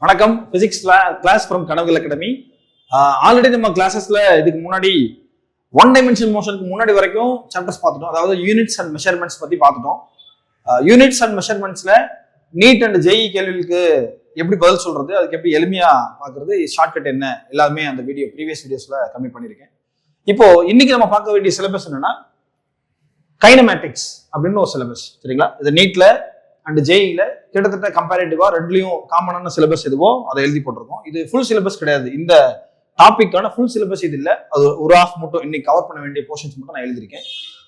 வணக்கம். Physics class from கனவுகள் academy. Already நம்ம கிளாஸஸ்ல இதுக்கு முன்னாடி ஒன் டைமென்ஷன் மோஷனுக்கு முன்னாடி வரைக்கும் சாப்டர்ஸ் பார்த்துட்டோம். அதாவது யூனிட்ஸ் அண்ட் மெஷர்மெண்ட்ஸ் பத்தி பார்த்துட்டோம். யூனிட்ஸ் அண்ட் மெஷர்மெண்ட்ஸ்ல நீட் அண்ட் ஜேஇ கேள்விகளுக்கு எப்படி பதில் சொல்றது, அதுக்கு எப்படி எளிமையா பார்க்கறது, ஷார்ட்கட் என்ன, எல்லாமே அந்த ப்ரீவியஸ் வீடியோஸ்ல கம்மி பண்ணியிருக்கேன். இப்போ இன்னைக்கு நம்ம பார்க்க வேண்டிய சிலபஸ் என்னன்னா கைனமேட்டிக்ஸ் அப்படின்னு ஒரு சிலபஸ். சரிங்களா? இது நீட்ல அண்ட் ஜேஇல கிட்டத்தட்ட கம்பேரிட்டிவா ரெண்டுலயும் காமனான சிலபஸ் எதுவோ அதை எழுதி போட்டிருக்கோம். இது ஃபுல் சிலபஸ் கிடையாது. இந்த டாபிக்கான ஃபுல் சிலபஸ் இது இல்லை. அது ஒரு ஆஃப் மட்டும் இன்னைக்கு கவர் பண்ண வேண்டிய போர்ஷன்ஸ் மட்டும் நான் எழுதியிருக்கேன்.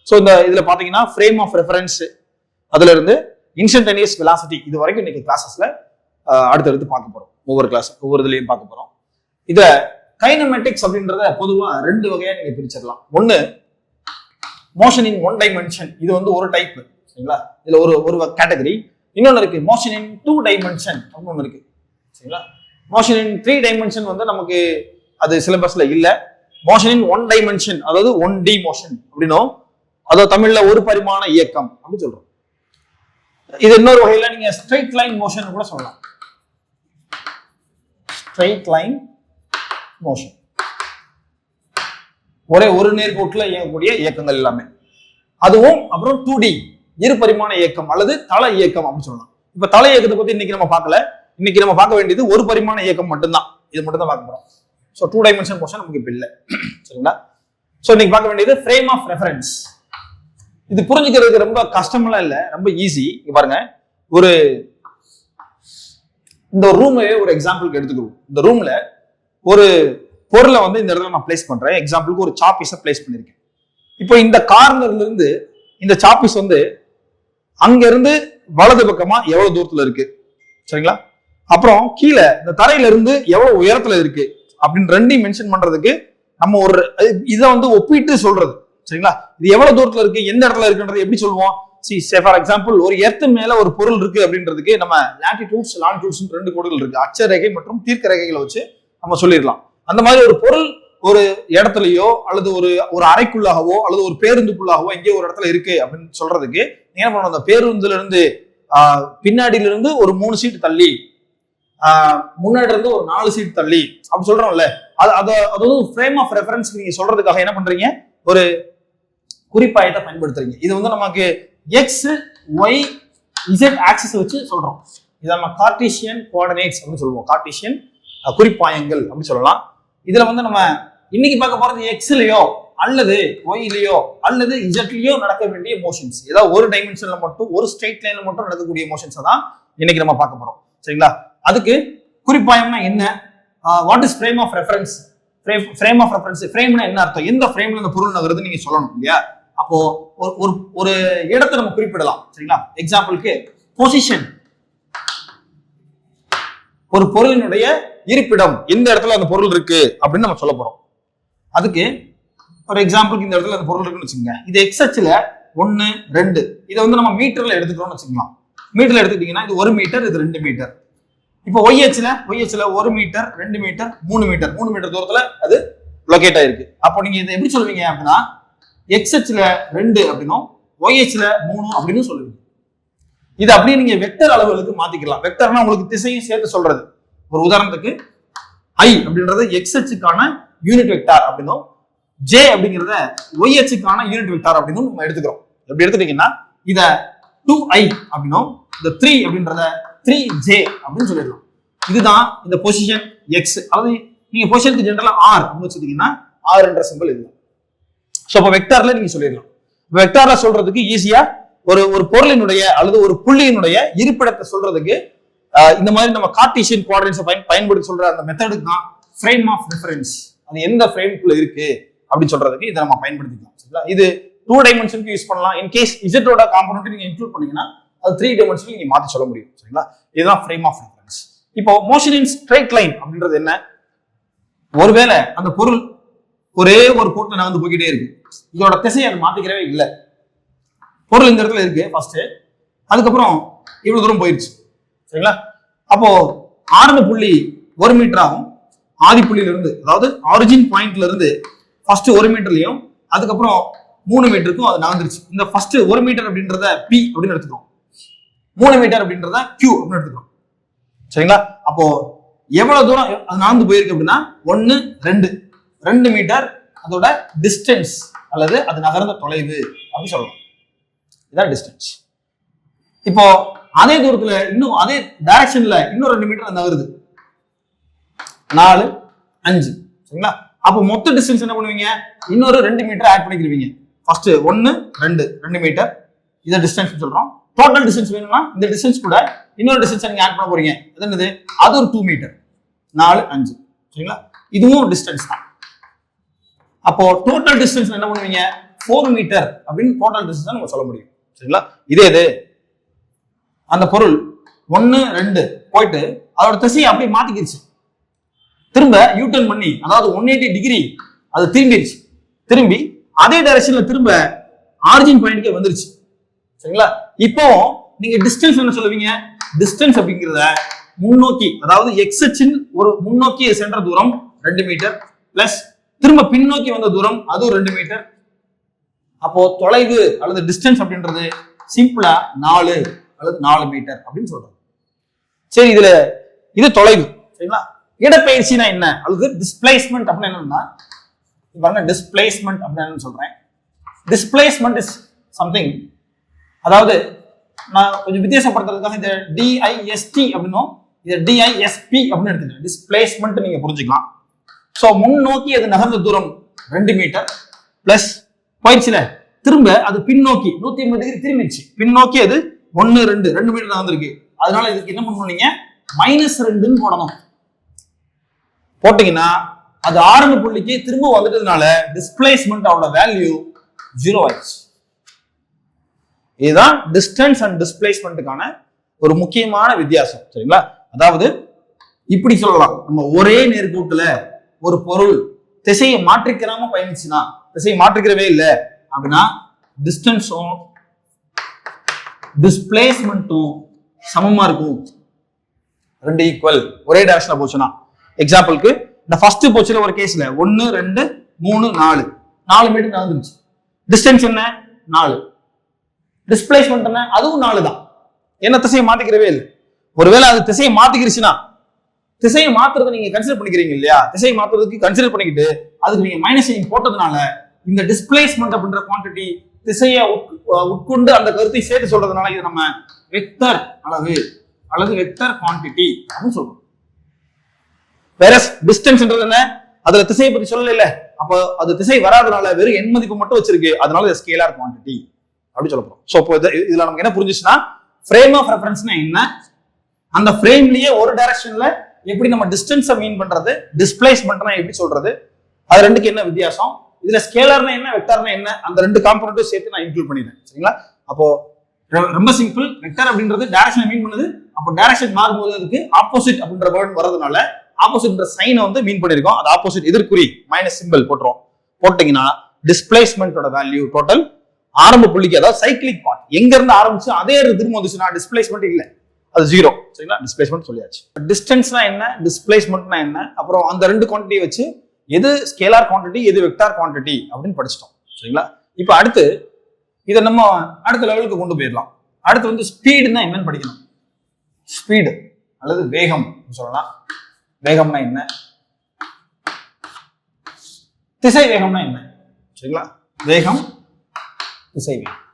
ஸோ இந்த இதுல பாத்தீங்கன்னா ஃப்ரேம் ஆஃப் ரெஃபரன்ஸ், அதுல இருந்து இன்ஸ்டன்டேனியஸ் வெலாசிட்டி இது வரைக்கும் இன்னைக்கு கிளாஸஸ்ல அடுத்தடுத்து பார்க்க போறோம். ஒவ்வொரு இதுலயும் பார்க்க போறோம். இத கைனமேட்டிக்ஸ் அப்படின்றத பொதுவா ரெண்டு வகையா நீங்க பிரிச்சிடலாம். ஒன்னு மோஷன் இன் ஒன் டைமென்ஷன், இது வந்து ஒரு டைப். சரிங்களா? இதுல ஒரு கேட்டகரி. இன்னொன்னு இருக்கு மோஷன் இன் 2 டைமென்ஷன் அப்படின்னு ஒன்று இருக்கு. சரிங்களா? மோஷன் இன் 3 டைமென்ஷன் வந்து நமக்கு அது சிலபஸ்ல இல்ல. மோஷன் இன் 1 டைமென்ஷன், அதாவது 1D மோஷன் அப்படின்னும், அதாவது தமிழ்ல ஒரு பரிமாண இயக்கம் அப்படின்னு சொல்றோம். இது இன்னொரு வகையில நீங்க ஸ்ட்ரெயிட் லைன் மோஷன் கூட சொல்லலாம். ஸ்ட்ரெயிட் லைன் மோஷன், ஒரே ஒரு நேர்கோட்டுல இயங்கக்கூடிய இயக்கங்கள் எல்லாமே. அதுவும் அப்புறம் 2D இரு பரிமாண இயக்கம் அல்லது தள இயக்கம் அப்படின்னு சொல்லலாம். இப்ப தள இயக்கத்தை பத்தி இன்னைக்கு நம்ம பார்க்கல. இன்னைக்கு நம்ம பார்க்க வேண்டியது ஒரு பரிமாண இயக்கம் மட்டும்தான். இது மட்டும் தான் பார்க்க போறோம். ஸோ 2 டைமென்ஷன் மோஷன் நமக்கு இப்ப இல்லை. சரிங்களா? ஸோ இன்னைக்கு பார்க்க வேண்டியது ஃப்ரேம் ஆஃப் ரெஃபரன்ஸ். இது புரிஞ்சுக்கிறதுக்கு ரொம்ப கஷ்டமெல்லாம் இல்லை, ரொம்ப ஈஸி. இங்க பாருங்க, இந்த ரூமையே ஒரு எக்ஸாம்பிளுக்கு எடுத்துக்கிறோம். இந்த ரூம்ல ஒரு பொருளை வந்து இந்த இடத்துல நான் பிளேஸ் பண்றேன். எக்ஸாம்பிளுக்கு ஒரு சாப்பீஸை பிளேஸ் பண்ணிருக்கேன். இப்போ இந்த கார்னர்ல இருந்து இந்த சாப்பீஸ் வந்து அங்க இருந்து வலது பக்கமா எவ்வளவு தூரத்துல இருக்கு, சரிங்களா? அப்புறம் கீழே இந்த தரையில இருந்து எவ்வளவு உயரத்துல இருக்கு அப்படின்னு ரெண்டையும் மென்ஷன் பண்றதுக்கு நம்ம ஒரு இதை வந்து ஒப்பிட்டு சொல்றது. சரிங்களா? இது எவ்வளவு தூரத்துல இருக்கு, எந்த இடத்துல இருக்குன்றது எப்படி சொல்லுவோம்? ஃபார் எக்ஸாம்பிள், ஒரு எர்த் மேல ஒரு பொருள் இருக்கு அப்படின்றதுக்கு நம்ம லாட்டிடியூட்ஸ் லாங்கிடியூட்ஸ் 2 கோடுகள் இருக்கு. அட்சரேகை மற்றும் தீர்க்க ரேகைகளை வச்சு நம்ம சொல்லிடலாம். அந்த மாதிரி ஒரு பொருள் ஒரு இடத்துலயோ அல்லது ஒரு அறைக்குள்ளாகவோ அல்லது ஒரு பேருந்துக்குள்ளாகவோ எங்கேயோ ஒரு இடத்துல இருக்கு அப்படின்னு சொல்றதுக்கு என்ன பண்ணணும்? அந்த பேருந்துல இருந்து பின்னாடியில இருந்து ஒரு 3 சீட் தள்ளி, முன்னாடி இருந்து ஒரு 4 சீட் தள்ளி அப்படி சொல்றோம்ல. அதாவது ஃப்ரேம் ஆஃப் ரெஃபரன்ஸ்க்கு நீங்க சொல்றதுக்காக என்ன பண்றீங்க? ஒரு குறிப்பாயத்தை பயன்படுத்துறீங்க. இது வந்து நமக்கு எக்ஸ் ஒய் இசட் ஆக்சிஸ் வச்சு சொல்றோம். இதை நம்ம கார்டீசியன் கோஆர்டினேட்ஸ் அப்படின்னு சொல்லுவோம். கார்டீசியன் குறிப்பாயங்கள் அப்படின்னு சொல்லலாம். இதுல வந்து நம்ம இன்னைக்கு பார்க்க போறது எக்ஸ்லயோ அல்லது ஒய்லயோ அல்லது இசட்லயோ நடக்க வேண்டிய மோஷன்ஸ், ஏதாவது ஒரு டைமென்ஷன்ல மட்டும் ஒரு ஸ்ட்ரெயிட் லைன்ல மட்டும் நடக்கக்கூடிய மோஷன்ஸ் தான் இன்னைக்கு நம்ம பார்க்க போறோம். சரிங்களா? அதுக்கு குறிப்பாயம்னா என்ன, what is frame of reference, frame of reference, ஃப்ரேம்னா என்ன அர்த்தம், எந்த ஃப்ரேம்ல இந்த பொருள் நகருது நீங்க சொல்லணும் இல்லையா? அப்போ ஒரு இடத்தை நம்ம குறிப்பிடலாம். சரிங்களா? எக்ஸாம்பிளுக்கு பொசிஷன், ஒரு பொருளினுடைய இருப்பிடம், எந்த இடத்துல அந்த பொருள் இருக்கு அப்படின்னு நம்ம சொல்ல போறோம். அதுக்கு ஒரு எக்ஸாம்பிளுக்கு இந்த இடத்துல அந்த பொருள் இருக்குன்னு வச்சுக்கோங்க. இது எக்ஸ் அச்சுல 1 2, இதை வந்து நம்ம மீட்டர்ல எடுத்துக்கிறோம்னு வச்சுக்கலாம். மீட்டர்ல எடுத்துக்கிட்டீங்கன்னா இது 1 மீட்டர், இது 2 மீட்டர். இப்போ ஒய் அச்சுல 1 மீட்டர் 2 மீட்டர் 3 மீட்டர் தூரத்துல அது லொகேட் ஆயிருக்கு. அப்போ நீங்க இதை எப்படி சொல்லுவீங்க அப்படின்னா எக்ஸ் அச்சுல 2 அப்படின்னும் ஒய் அச்சுல 3 அப்படின்னு சொல்லுவீங்க. இது அப்படியே நீங்க வெக்டர் அளவுகளுக்கு மாத்திக்கலாம். வெக்டர்னா உங்களுக்கு திசையும் சேர்த்து சொல்றது. ஒரு உதாரணத்துக்கு ஐ அப்படின்றது எக்ஸ் அச்சுக்கான யூனிட் வெக்டார் அப்படின்னும், ஜே அப்படிங்கிறத ஒய் அச்சுக்கான யூனிட் வெக்டார் அப்படின்னு நம்ம எடுத்துக்கிறோம். எப்படி எடுத்துட்டீங்கன்னா இத 2i அப்படின்னும், இந்த 3 அப்படின்றத 3j அப்படின்னு சொல்லிடலாம். இதுதான் இந்த பொசிஷன் எக்ஸ். அதாவது நீங்க பொசிஷனுக்கு ஜெனரலா ஆர் அப்படின்னு வச்சுட்டீங்கன்னா ஆர் என்ற சிம்பிள் இதுதான். ஸோ அப்போ வெக்டார்ல நீங்க சொல்லிடலாம். வெக்டார்ல சொல்றதுக்கு ஈஸியா ஒரு பொருளினுடைய அல்லது ஒரு புள்ளியினுடைய இருப்பிடத்தை சொல்றதுக்கு இந்த மாதிரி நம்ம கார்டீசியன் கோஆர்டினேட்ஸ் பயன்படுத்தி சொல்ற அந்த மெத்தடுக்கு தான் ஃப்ரேம் ஆஃப் ரெஃபரன்ஸ். அது எந்த ஃப்ரேம்குள்ள இருக்கு அப்படின்னு சொல்றதுக்கு இதை நம்ம பயன்படுத்திக்கலாம். சரிங்களா? இது 2 டைமென்ஷனுக்கு யூஸ் பண்ணலாம். இன் கேஸ் இசட்டோட காம்பனன்ட் நீங்க இன்க்ளூட் பண்ணீங்கன்னா அது 3 டைமென்ஷனுக்கு நீங்க மாத்தி சொல்ல முடியும். சரிங்களா? இதுதான் ஃப்ரேம் ஆஃப் ரெஃபரன்ஸ். இப்போ மோஷன் இன் ஸ்ட்ரெயிட் லைன் அப்படின்றது என்ன? ஒருவேளை அந்த பொருள் ஒரே ஒரு கோட்டில் நகர்ந்து போய்கிட்டே இருக்கு, இதோட திசையை அது மாத்திக்கிறவே இல்லை. பொருள் இந்த இடத்துல இருக்கு ஃபர்ஸ்ட், அதுக்கப்புறம் இவ்வளவு தூரம் போயிருச்சு. சரிங்களா? அப்போ ஆரம்ப புள்ளி 1 மீட்டர் ஆகும். ஆதி புள்ளியில இருந்து, அதாவது ஆரிஜின் பாயிண்ட்ல இருந்து ஃபர்ஸ்ட் 1 மீட்டர்லயும் அதுக்கப்புறம் 3 மீட்டருக்கும் அது நகர்ந்துருச்சு. இந்த ஃபர்ஸ்ட் 1 மீட்டர் அப்படின்றத பி அப்படின்னு எடுத்துக்கிறோம், 3 மீட்டர் அப்படின்றத கியூ அப்படின்னு எடுத்துக்கிறோம். சரிங்களா? அப்போ எவ்வளவு தூரம் அது நடந்து போயிருக்கு அப்படின்னா 1 2 மீட்டர் அதோட டிஸ்டன்ஸ் அல்லது அது நகர்ந்த தொலைவு அப்படின்னு சொல்லலாம். இதான் டிஸ்டன்ஸ். இப்போ அதே தூரத்துல இன்னும் அதே டைரக்ஷன்ல இன்னும் 2 மீட்டர் நகருது 4 5 சரிங்களா. அப்போ மொத்த டிஸ்டன்ஸ் என்ன பண்ணுவீங்க, இன்னொரு 2 மீட்டர் ஆட் பண்ணிக்கிறீங்க. ஃபர்ஸ்ட் 1 2 மீட்டர் இதை டிஸ்டன்ஸ் சொல்றோம். டோட்டல் டிஸ்டன்ஸ் வேணும்னா இந்த டிஸ்டன்ஸ் கூட இன்னொரு டிஸ்டன்ஸ் நீங்க ஆட் பண்ண போறீங்க. அது என்னது, அது ஒரு 2 மீட்டர் 4 5 சரிங்களா. இதுவும் டிஸ்டன்ஸ் தான். அப்போ டோட்டல் டிஸ்டன்ஸ் என்ன பண்ணுவீங்க 4 மீட்டர் அப்படின்னு டோட்டல் டிஸ்டன்ஸ் நம்ம சொல்ல முடியும் சரிங்களா. இதே இது அந்த பொருள் 1 2 போயிட்டு அதோட திசையை அப்படியே மாத்திக்கிருச்சு, திரும்ப யூட்டர்ன் பண்ணி அதாவது 180 டிகிரி அது திரும்பிடுச்சு, திரும்பி அதே டைரக்ஷன்ல திரும்ப ஆரிஜின் பாயிண்ட்க்கே வந்துருச்சு சரிங்களா. இப்போ நீங்க டிஸ்டன்ஸ் என்ன சொல்லுவீங்க, டிஸ்டன்ஸ் அப்படிங்கிறத முன்னோக்கி அதாவது எக்ஸ் அச்சின் ஒரு முன்னோக்கி சென்ற தூரம் 2 மீட்டர் பிளஸ் திரும்ப பின்னோக்கி வந்த தூரம் அதுவும் 2 மீட்டர். அப்போ தொலைவு அல்லது டிஸ்டன்ஸ் அப்படின்றது சிம்பிளா 4 அல்லது 4 மீட்டர் அப்படின்னு சொல்றோம். சரி, இதுல இது தொலைவு சரிங்களா. இடப்பெயர்ச்சினா என்ன அல்லது டிஸ்பிளேஸ்மெண்ட் அப்படின்னு என்னன்னா, பாருங்க டிஸ்பிளேஸ்மெண்ட் அப்படின்னு சொல்றேன். டிஸ்பிளேஸ்மெண்ட் இஸ் சம்திங், அதாவது நான் கொஞ்சம் வித்தியாசப்படுத்துறதுக்காக இந்த டிஐஎஸ்டி அப்படின்னும் இதை டிஐஎஸ்பி அப்படின்னு எடுத்துக்கிறேன். டிஸ்பிளேஸ்மெண்ட் நீங்க புரிஞ்சுக்கலாம். ஸோ முன்னோக்கி அது நகர்ந்த தூரம் 2 மீட்டர் பிளஸ் போயிடுச்சுல திரும்ப அது பின்னோக்கி 180 டிகிரி திரும்பிடுச்சு, பின்னோக்கி அது 1 2 மீட்டர் நகர்ந்துருக்கு. அதனால இதுக்கு என்ன பண்ணணும், நீங்க -2 போடணும். போட்டீங்கன்னா அது ஆரம்ப புள்ளிக்கு திரும்ப வந்துட்டதுனால டிஸ்பிளேஸ்மெண்ட் அவரோட வேல்யூ 0 ஆயிடுச்சு. இதுதான் டிஸ்டன்ஸ் அண்ட் டிஸ்பிளேஸ்மெண்ட்டுக்கான ஒரு முக்கியமான வித்தியாசம் சரிங்களா. அதாவது இப்படி சொல்லலாம், நம்ம ஒரே நேர்கோட்டுல ஒரு பொருள் திசையை மாற்றிக்கிறாம பயணிச்சுன்னா, திசையை மாற்றிக்கிறவே இல்லை அப்படின்னா டிஸ்டன்ஸும் டிஸ்பிளேஸ்மெண்ட்டும் சமமா இருக்கும், 2 ஈக்குவல் ஒரே டைரக்ஷன்ல போச்சுன்னா. எக்ஸாம்பிளுக்கு இந்த ஃபர்ஸ்ட் போச்சுல ஒரு கேஸ்ல 1 2 3 4 மீட்டர் நடந்துருச்சு. டிஸ்டன்ஸ் என்ன 4, டிஸ்பிளேஸ்மெண்ட் என்ன அதுவும் 4 தான். என்ன திசையை மாத்திக்கிறவே இல்லை. ஒருவேளை அது திசையை மாத்திக்கிருச்சுன்னா, திசையை மாத்துறதை நீங்க கன்சிடர் பண்ணிக்கிறீங்க இல்லையா, திசையை மாத்துறதுக்கு கன்சிடர் பண்ணிக்கிட்டு அதுக்கு நீங்க மைனஸ் சைன் போட்டதுனால இந்த டிஸ்பிளேஸ்மெண்ட் அப்படின்ற குவான்டிட்டி திசையை உட்கொண்டு அந்த கருத்தை சேர்த்து சொல்றதுனால இது நம்ம வெக்டர் அளவு அல்லது வெக்டர் குவான்டிட்டி அப்படின்னு சொல்றோம். வேற டிஸ்டன்ஸ்ன்றது என்ன, அதுல திசையை பத்தி சொல்லல இல்ல, அப்போ அது திசை வராதனால வெறும் எண் மதிப்பு மட்டும் வச்சிருக்கு, அதனால இது ஸ்கேலார் குவான்டிட்டி அப்படி சொல்ல போறோம். ஸோ இப்போ இதுல நமக்கு என்ன புரிஞ்சுச்சுன்னா, ஃப்ரேம் ஆஃப் ரெஃபரன்ஸ்னா என்ன, அந்த ஃப்ரேம்லயே ஒரு டைரக்ஷன்ல எப்படி நம்ம டிஸ்டன்ஸை மீன் பண்றது, டிஸ்பிளேஸ்மெண்ட்னா எப்படி சொல்றது, அது ரெண்டுக்கு என்ன வித்தியாசம், இதுல ஸ்கேலர்னா என்ன வெக்டர்னா என்ன, அந்த 2 காம்பனண்ட்டும் சேர்த்து நான் இன்க்ளூட் பண்ணிடுறேன் சரிங்களா. அப்போ ரொம்ப சிம்பிள், வெக்டர் அப்படின்றது டைரக்ஷனை மீன் பண்ணுது. அப்போ டைரக்ஷன் மாறும்போது அதுக்கு ஆப்போசிட் அப்படின்ற வேர்ட் வரதுனால ஆப்போசிட்ன்ற சைனை வந்து மீன் பண்ணிருக்கோம். அது ஆப்போசிட் எதிர்குறி மைனஸ் சிம்பிள் போட்டுரும். போட்டீங்கன்னா டிஸ்பிளேஸ்மெண்டோட வேல்யூ டோட்டல் ஆரம்ப புள்ளிக்கு அதாவது சைக்கிளிக் பார்ட் எங்க இருந்து ஆரம்பிச்சு அதே திரும்ப வந்துச்சுன்னா டிஸ்பிளேஸ்மெண்ட் இல்ல, அது 0 சரிங்களா. டிஸ்பிளேஸ்மெண்ட் சொல்லியாச்சு. டிஸ்டன்ஸ்னா என்ன, டிஸ்பிளேஸ்மெண்ட்னா என்ன, அப்புறம் அந்த 2 குவான்டிட்டியை வச்சு எது ஸ்கேலார் குவான்டிட்டி எது வெக்டார் குவான்டிட்டி அப்படின்னு படிச்சிட்டோம் சரிங்களா. இப்போ அடுத்து இதை நம்ம அடுத்த லெவலுக்கு கொண்டு போயிடலாம். அடுத்து வந்து ஸ்பீடுன்னா என்னன்னு படிக்கணும். ஸ்பீடு அல்லது வேகம் சொல்லலாம். வேகம்னா என்ன, திசை வேகம்னா என்ன சரிங்களா. வேகம் திசை வேகம்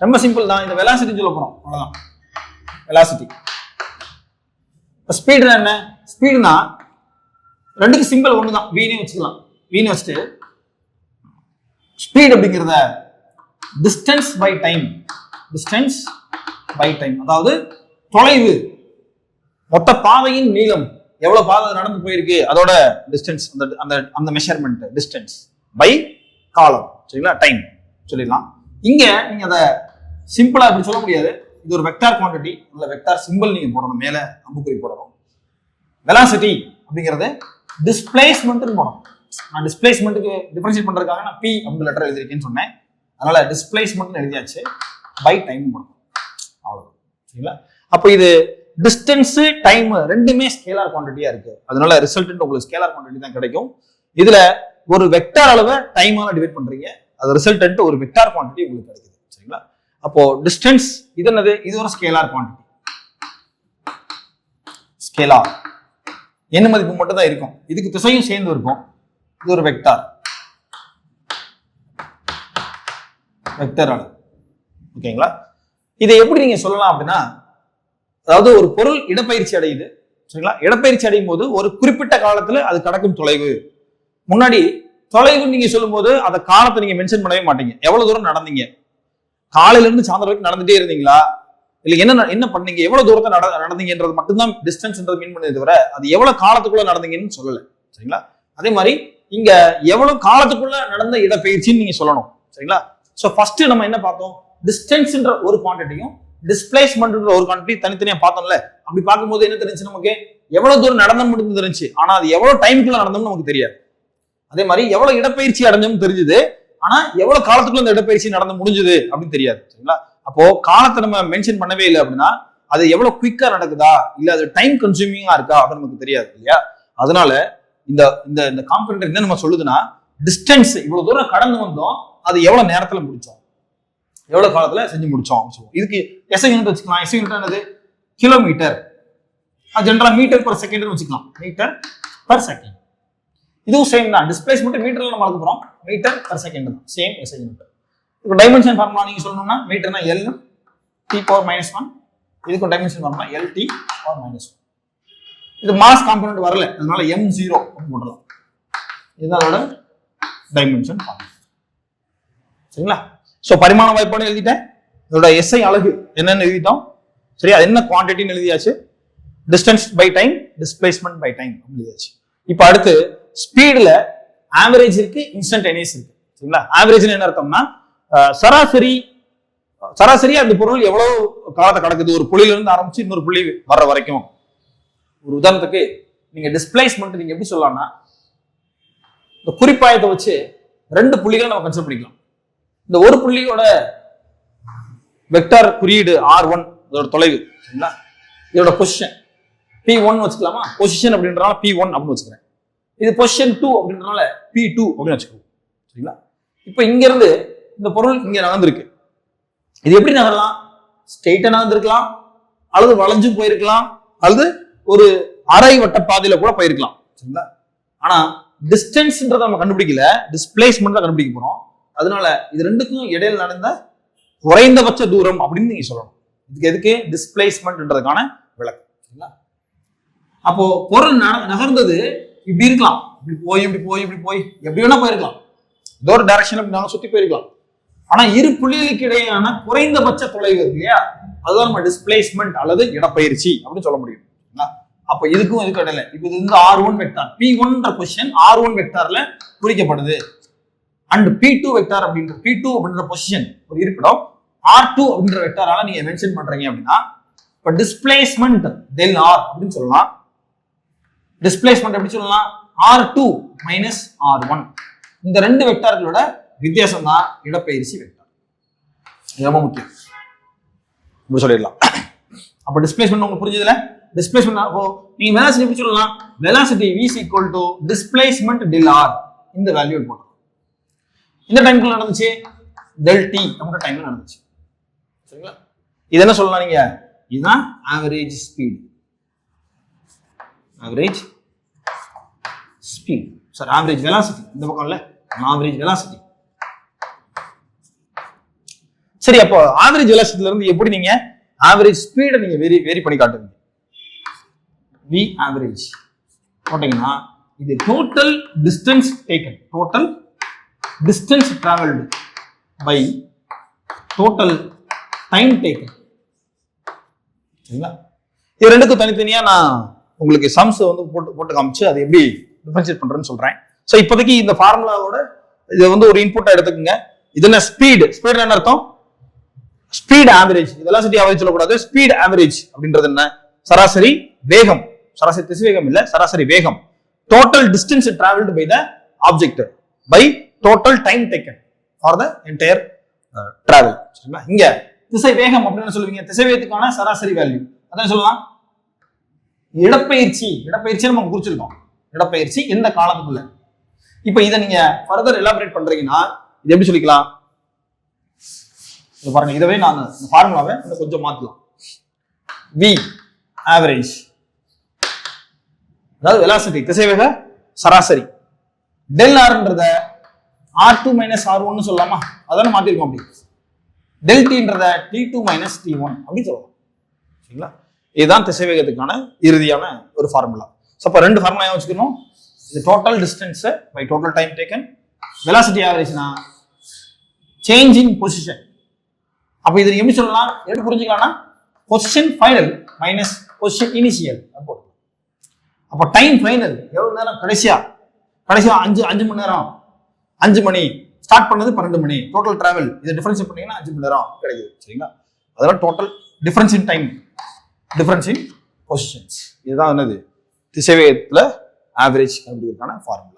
ரொம்ப சிம்பிள் தான். இந்த வெலாசிட்டி சொல்ல போறோம் அவ்வளவுதான். வெலாசிட்டி. ஸ்பீடுனா என்ன, ஸ்பீடுனா ரெண்டுக்கு சிம்பிள் ஒண்ணுதான், வீணே வச்சுக்கலாம். வீணை வச்சுட்டு ஸ்பீட் அப்படிங்கிறத distance by time, distance by time அதாவது தொலைவு, மொத்த பாதையின் நீளம் எவ்வளவு பாதை நடந்து போயிருக்கு அதோட டிஸ்டன்ஸ், அந்த மெஷர்மெண்ட் டிஸ்டன்ஸ் பை காலம் சரிங்களா, டைம் சொல்லிடலாம். இங்க நீங்க அதை சிம்பிளா இப்படி சொல்ல முடியாது. இது ஒரு வெக்டார் குவான்டிட்டி, இல்ல வெக்டார் சிம்பிள் நீங்க போடணும், மேல அம்புக்குறி போடணும். வெலாசிட்டி அப்படிங்கிறது டிஸ்பிளேஸ்மெண்ட்னு போடணும். நான் டிஸ்பிளேஸ்மெண்ட்டுக்கு டிஃபரன்ஷியேட் பண்றதுக்காக நான் பி அப்படின்ற லெட்டர் எழுதிருக்கேன்னு சொன்னேன். அதனால டிஸ்பிளேஸ்மெண்ட் எழுதியாச்சு, பை டைம் போடணும் அவ்வளவு சரிங்களா. அப்போ இது டிஸ்டன்ஸ் டைம் ரெண்டுமே ஸ்கேலார் குவான்டிட்டியா இருக்கு, அதனால ரிசல்ட் உங்களுக்கு ஸ்கேலார் குவான்டிட்டி தான் கிடைக்கும். இதுல ஒரு வெக்டார் அளவை டைமால டிவைட் பண்றீங்க, அது ரிசல்டன்ட் ஒரு வெக்டார் குவான்டிட்டி உங்களுக்கு கிடைக்குது சரிங்களா. அப்போ டிஸ்டன்ஸ் இது என்னது? இது ஒரு ஸ்கேலார் குவான்டிட்டி. ஸ்கேலார் என்ன மதிப்பு மட்டும் தான் இருக்கும், இதுக்கு திசையும் சேர்ந்து இருக்கும். இது ஒரு வெக்டார், வெக்டர் அளவு. ஓகேங்களா? இதை எப்படி நீங்க சொல்லலாம் அப்படின்னா, அதாவது ஒரு பொருள் இடப்பெயர்ச்சி அடையுது, சரிங்களா? இடப்பெயர்ச்சி அடையும் போது ஒரு குறிப்பிட்ட காலத்துல அது கடக்கும் தொலைவு. முன்னாடி தொலைவு நீங்க சொல்லும் போது அந்த காலத்தை நீங்க மென்ஷன் பண்ணவே மாட்டீங்க. எவ்வளவு தூரம் நடந்தீங்க, காலையில இருந்து சாயந்தரம் வரைக்கும் நடந்துட்டே இருந்தீங்களா, இல்ல என்ன பண்ணீங்க, எவ்வளவு தூரத்தை நடந்தீங்கன்றது மட்டும்தான் டிஸ்டன்ஸ் மீன் பண்ணது தவிர அது எவ்வளவு காலத்துக்குள்ள நடந்தீங்கன்னு சொல்லல. சரிங்களா? அதே மாதிரி இங்க எவ்வளவு காலத்துக்குள்ள நடந்த இடப்பெயர்ச்சின்னு நீங்க சொல்லணும். சரிங்களா? சோ ஃபர்ஸ்ட் நம்ம என்ன பார்த்தோம், டிஸ்டன்ஸ்ன்ற ஒரு குவான்டிட்டியும் டிஸ்பிளேஸ்மெண்ட்ன்ற ஒரு குவான்டிட்டி தனித்தனியா பார்த்தோம்ல. அப்படி பார்க்கும்போது என்ன தெரிஞ்சு நமக்கு, எவ்வளவு தூரம் நடந்தோம் மட்டும் தெரிஞ்சு, ஆனா அது எவ்வளவு டைமுக்குள்ள நடந்தோம்னு நமக்கு தெரியாது. அதே மாதிரி எவ்வளவு இடப்பெயர்ச்சி அடைஞ்சோம்னு தெரிஞ்சுது, ஆனா எவ்வளவு காலத்துக்குள்ள அந்த இடப்பெயர்ச்சி நடந்து முடிஞ்சது அப்படின்னு தெரியாது. சரிங்களா? அப்போ காலத்தை நம்ம மென்ஷன் பண்ணவே இல்லை அப்படின்னா அது எவ்வளவு குயிக்கா நடக்குதா இல்ல அது டைம் கன்சூமிங்கா இருக்கா அது நமக்கு தெரியாது இல்லையா? அதனால இந்த இந்த இந்த காம்பனண்ட் என்ன நம்ம சொல்லுதுன்னா, டிஸ்டன்ஸ் இவ்வளவு தூரம் கடந்து வந்தோம், அது எவ்வளவு நேரத்துல முடிச்சோம், எவ்வளவு காலத்துல செஞ்சு முடிச்சோம். இதுக்கு எஸ்ஐ யூனிட் வச்சுக்கலாம். எஸ்ஐ யூனிட் என்னது? கிலோமீட்டர். அது ஜெனரலா மீட்டர் பர் செகண்ட் வச்சுக்கலாம். Metre per second. இதுவும் சேம் தான். டிஸ்பிளேஸ்மெண்ட் மீட்டர்ல நம்ம அளக்க போறோம், மீட்டர் பர் செகண்ட் தான், சேம் எஸ்ஐ யூனிட். இப்போ டைமென்ஷன் ஃபார்முலா நீங்க சொல்லணும்னா, மீட்டர்னா L T பவர் -1, இதுக்கு டைமென்ஷன் ஃபார்முலா LT பவர் -1. இது மாஸ் காம்பனன்ட் வரல, அதனால M0 போடலாம். இதுதான் அதோட டைமென்ஷன் ஃபார்முலா. சரிங்களா? சோ பரிமாண வாய்ப்பாடு எழுதிட்டேன், இதோட SI அலகு என்னன்னு எழுதிட்டோம். சரி, அது என்ன குவான்டிட்டின்னு எழுதியாச்சு, distance by time, displacement by time எழுதியாச்சு. இப்போ அடுத்து ஸ்பீடுல ஆவரேஜ் இருக்கு, இன்ஸ்டன்டேனியஸ் இருக்கு. சரிங்களா? ஆவரேஜ் என்ன அர்த்தம்னா, சராசரி அந்த பொருள் எவ்வளவு காலத்தை கடக்குது, ஒரு புள்ளியில இருந்து ஆரம்பிச்சு இன்னொரு புள்ளி வர்ற வரைக்கும். ஒரு உதாரணத்துக்கு நீங்க டிஸ்பிளேஸ்மெண்ட் நீங்க எப்படி சொல்லலாம்னா, இந்த குறிப்பாயத்தை வச்சு 2 புள்ளிகளை நம்ம கன்சிடர் பண்ணிக்கலாம். இந்த ஒரு புள்ளியோட வெக்டார் குறியீடு R1, இதோட தொலைவு. சரிங்களா? இதோட பொசிஷன் P1 வச்சுக்கலாமா? பொசிஷன் அப்படின்றனால P1 அப்படின்னு வச்சுக்கிறேன். இது பொசிஷன் 2 அப்படின்றனால P2 அப்படின்னு வச்சுக்கோங்க. சரிங்களா? இப்போ இங்க இருந்து இந்த பொருள் இங்க நகர்ந்திருக்கு. இது எப்படி நகரலாம்? ஸ்ட்ரெயிட்டா நகர்ந்திருக்கலாம், அல்லது வளைஞ்சு போயிருக்கலாம், அல்லது ஒரு அரை வட்ட பாதையில கூட போயிருக்கலாம். சரிங்களா? ஆனா டிஸ்டன்ஸ்ன்றத நம்ம கண்டுபிடிக்கல, டிஸ்பிளேஸ்மெண்ட் தான் கண்டுபிடிக்க போறோம். அதனால இது ரெண்டுக்கும் இடையில நடந்த குறைந்தபட்ச தூரம் அப்படின்னு நீங்க சொல்லணும். இதுக்கு எதுக்கு? டிஸ்பிளேஸ்மெண்ட்ன்றதுக்கான விளக்கம். சரிங்களா? அப்போ பொருள் நகர்ந்தது இப்படி இருக்கலாம், இப்படி போய் இப்படி போய் இப்படி போய் எப்படி வேணா போயிருக்கலாம், ஏதோ ஒரு டைரக்ஷன்ல நாங்க சுத்தி போயிருக்கலாம். ஆனா இரு புள்ளிகளுக்கு இடையான குறைந்தபட்ச தொலைவு இருக்கு இல்லையா, அதுதான் நம்ம டிஸ்பிளேஸ்மெண்ட் அல்லது இடப்பெயர்ச்சி அப்படின்னு சொல்ல முடியும். அப்ப இதுக்கும் இதுக்கு இடையில இப்ப இது வந்து R1 vector, P1 position R1 வெக்டார்ல குறிக்கப்படுது. அண்ட் P2 வெக்டார் அப்படின்ற பொசிஷன் ஒரு இருப்பிடம் R2 அப்படின்ற வெக்டாரால நீங்க மென்ஷன் பண்றீங்க அப்படின்னா, இப்ப டிஸ்பிளேஸ்மெண்ட் del R அப்படின்னு சொல்லலாம். டிஸ்பிளேஸ்மெண்ட் எப்படி சொல்லலாம்? R2 minus R1. இந்த 2 வெக்டார்களோட வித்தியாசம் தான் இடப்பெயர்ச்சி வெக்டார். ரொம்ப முக்கியம், இப்படி சொல்லிடலாம். அப்ப டிஸ்பிளேஸ்மெண்ட் உங்களுக்கு புரிஞ்சதுல? டிஸ்பிளேஸ்மெண்ட் அப்போ நீங்க வெலாசிட்டி எப்படி சொல்லலாம்? Velocity v is equal to displacement del r. இந்த வேல்யூ போடுறோம். இந்த டைம்ல நடந்துச்சு del t அப்படின்ற டைம்ல நடந்துச்சு. சரிங்களா? இது என்ன சொல்லலாம் நீங்க? இதுதான் average speed. Average speed sir, average velocity இந்த பக்கம் இல்ல, ஆவரேஜ் வெலாசிட்டி. சரி, அப்போ ஆவரேஜ் வெலாசிட்டில இருந்து எப்படி நீங்க ஆவரேஜ் ஸ்பீடை நீங்க வேரி பண்ணி காட்டுவீங்க? v average போட்டீங்கன்னா இது total distance taken, total distance travelled by total time taken. சரிங்களா? இது ரெண்டுக்கும் தனித்தனியா நான் உங்களுக்கு சம்ஸ் வந்து போட்டு காமிச்சு அதை எப்படி டிஃபரன்ஷியேட் பண்றேன்னு சொல்றேன். ஸோ இப்போதைக்கு இந்த ஃபார்முலாவோட இதை வந்து ஒரு இன்புட்டா எடுத்துக்கோங்க. இது என்ன? ஸ்பீடு. ஸ்பீடு என்ன அர்த்தம்? Speed average. வெலாசிட்டி ஆவரேஜ் சொல்லக்கூடாது. ஸ்பீட் ஆவரேஜ் அப்படின்றது என்ன? சராசரி வேகம், சராசரி திசைவேகம் இல்ல, சராசரி வேகம். Total distance travelled by the object by total time taken for the entire travel. சரிங்களா? இங்க திசை வேகம் அப்படின்னு சொல்லுவீங்க, திசை வேகத்துக்கான சராசரி வேல்யூ அதான் சொல்லலாம். இடப்பெயர்ச்சி, இடப்பெயர்ச்சி நம்ம குறிச்சிருக்கோம். இடப்பெயர்ச்சி எந்த காலத்துக்குள்ள. இப்ப இதை நீங்க ஃபர்தர் எலாபரேட் பண்றீங்கன்னா இது எப்படி சொல்லிக்கலாம்? இது பாருங்க, இதவே நான் இந்த ஃபார்முலாவை இன்னும் கொஞ்சம் மாத்தலாம். v ஆவரேஜ், அதாவது வெலாசிட்டி திசைவேக சராசரி, டெல் ஆர்ன்றத r2 மைனஸ் r1 சொல்லலாமா? அதான மாத்திருக்கோம். அப்படி டெல் டீன்றத t2 மைனஸ் t1 அப்படி சொல்லலாம். சரிங்களா? இதுதான் திசைவேகத்துக்கான இறுதியான ஒரு ஃபார்முலா. ஸோ அப்போ ரெண்டு ஃபார்முலா வச்சுக்கணும். இது total distance by total time taken, velocity ஆவரேஜ்னா சேஞ்ச் இன் பொசிஷன். அப்போ இது எப்படி சொல்லலாம், எப்படி புரிஞ்சுக்கலாம்னா position final minus position initial. அப்போ டைம் ஃபைனல் எவ்வளவு நேரம், கடைசியா 5 மணி நேரம், 5 மணி ஸ்டார்ட் பண்ணது 12 மணி, டோட்டல் டிராவல் இதை டிஃபரன்ஷியேட் பண்ணீங்கன்னா 5 மணி நேரம் கிடைக்குது. சரிங்களா? அதெல்லாம் total difference in time, difference in positions. இதுதான் என்னது திசைவேகத்துல ஆவரேஜ் கண்டுபிடிக்கிறதுக்கான ஃபார்முலா.